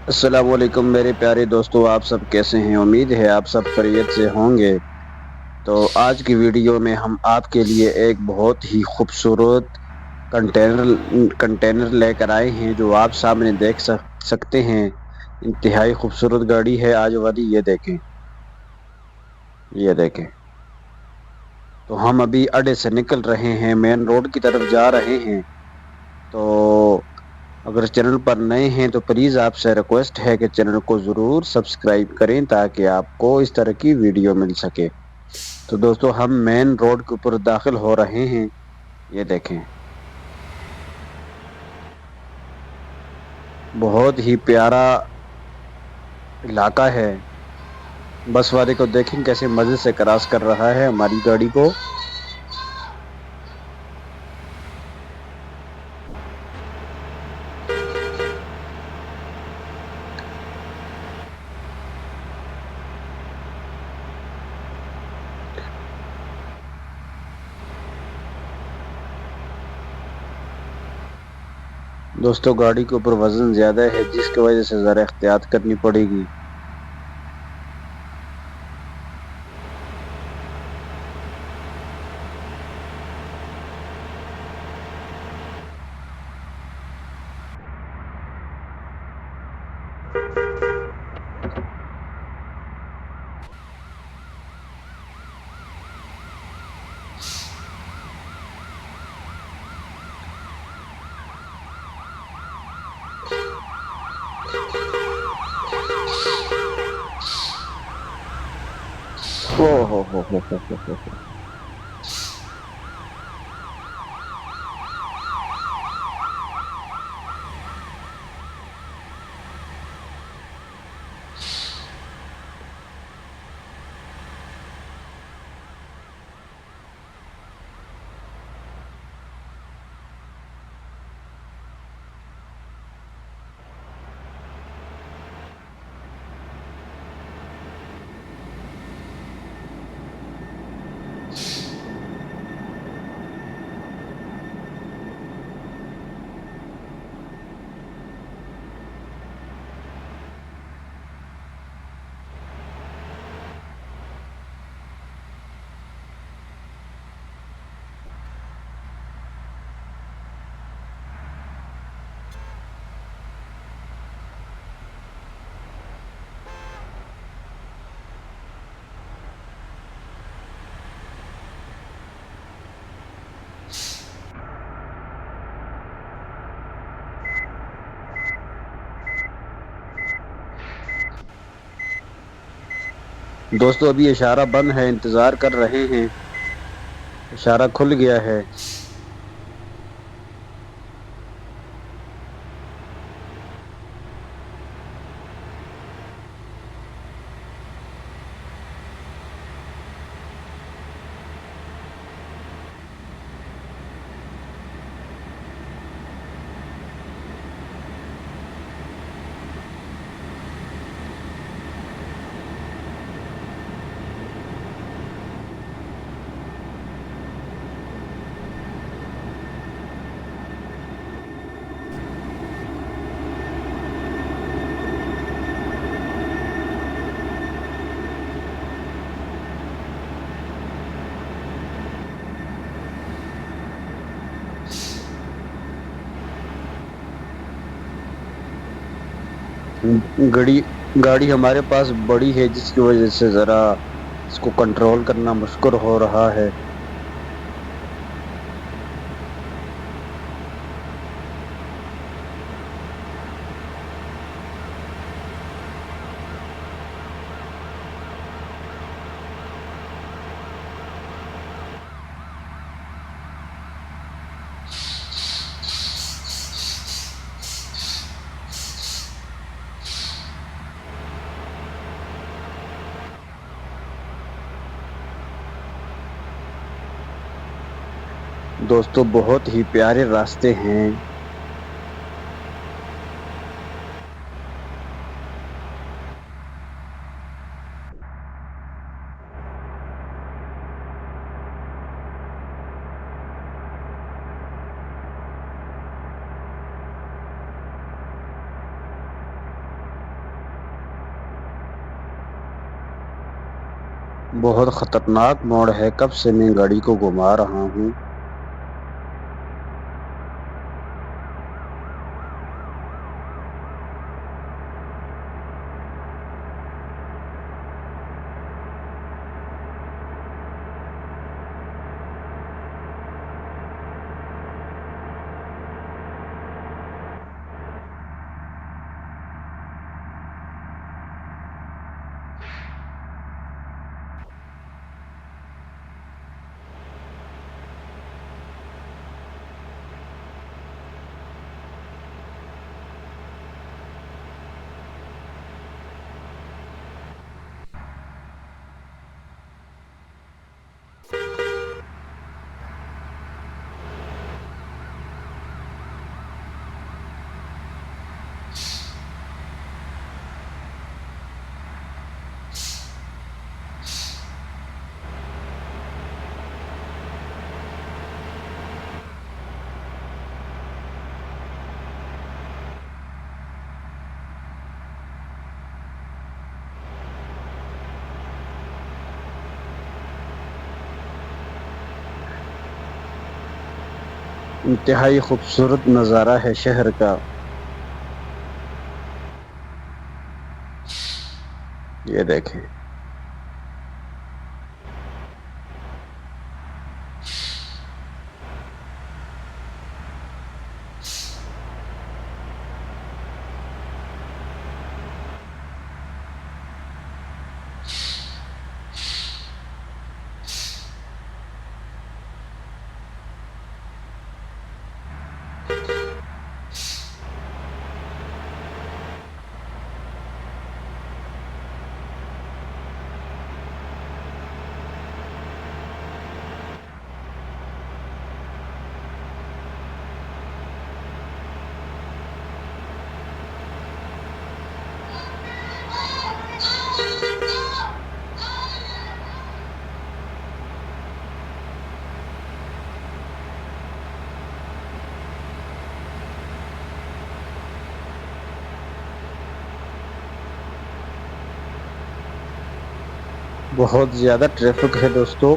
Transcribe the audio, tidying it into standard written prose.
अस्सलाम वालेकुम मेरे प्यारे दोस्तों, आप सब कैसे हैं। उम्मीद है आप सब खैरियत से होंगे। तो आज की वीडियो में हम आपके लिए एक बहुत ही खूबसूरत कंटेनर लेकर आए हैं, जो आप सामने देख सकते हैं। इंतहाई खूबसूरत गाड़ी है आज वाली। ये देखें। तो हम अभी अड्डे से निकल रहे हैं, मेन रोड की तरफ जा रहे हैं। तो अगर चैनल पर नए हैं तो प्लीज़ आपसे रिक्वेस्ट है कि चैनल को ज़रूर सब्सक्राइब करें, ताकि आपको इस तरह की वीडियो मिल सके। तो दोस्तों, हम मेन रोड के ऊपर दाखिल हो रहे हैं। ये देखें, बहुत ही प्यारा इलाका है। बस वाले को देखें कैसे मज़े से क्रॉस कर रहा है हमारी गाड़ी को। दोस्तों, गाड़ी के ऊपर वजन ज़्यादा है, जिसकी वजह से ज़रा एहतियात करनी पड़ेगी। ओ हो। दोस्तों, अभी इशारा बंद है, इंतज़ार कर रहे हैं। इशारा खुल गया है। गाड़ी गाड़ी हमारे पास बड़ी है, जिसकी वजह से ज़रा इसको कंट्रोल करना मुश्किल हो रहा है। दोस्तों, बहुत ही प्यारे रास्ते हैं। बहुत खतरनाक मोड़ है, कब से मैं गाड़ी को घुमा रहा हूँ। इंतहाई खूबसूरत नज़ारा है शहर का। ये देखें। बहुत ज़्यादा ट्रैफिक है दोस्तों।